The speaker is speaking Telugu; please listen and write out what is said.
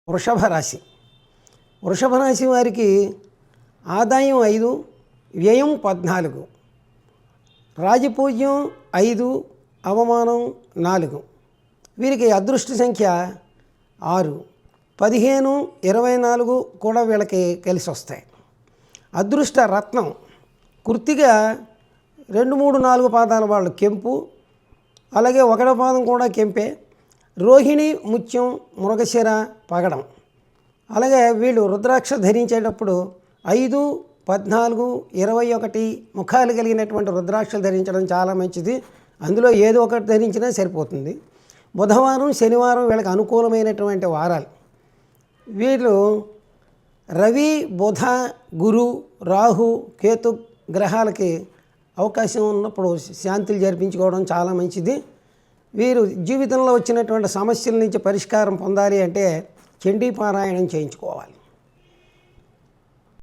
వృషభ రాశి. వృషభ రాశి వారికి ఆదాయం 5, వ్యయం 14, రాజపూజ్యం 5, అవమానం 4. వీరికి అదృష్ట సంఖ్య 6, 15, 24 కూడా వీళ్ళకి కలిసి వస్తాయి. అదృష్ట రత్నం కుర్తిగా 2, 3, 4 పాదాల వాళ్ళు కెంపు, అలాగే 1వ పాదం కూడా కెంపే. రోహిణి, ముత్యం, మృగశిర, పగడం. అలాగే వీళ్ళు రుద్రాక్ష ధరించేటప్పుడు 5, 14, 21 ముఖాలు కలిగినటువంటి రుద్రాక్షలు ధరించడం చాలా మంచిది. అందులో ఏదో ఒకటి ధరించినా సరిపోతుంది. బుధవారం, శనివారం వీళ్ళకి అనుకూలమైనటువంటి వారాలు. వీళ్ళు రవి, బుధ, గురు, రాహు, కేతు గ్రహాలకి అవకాశం ఉన్నప్పుడు శాంతులు జరిపించుకోవడం చాలా మంచిది. వీరు జీవితంలో వచ్చినటువంటి సమస్యల నుంచి పరిష్కారం పొందాలి అంటే చండీ పారాయణం చేయించుకోవాలి.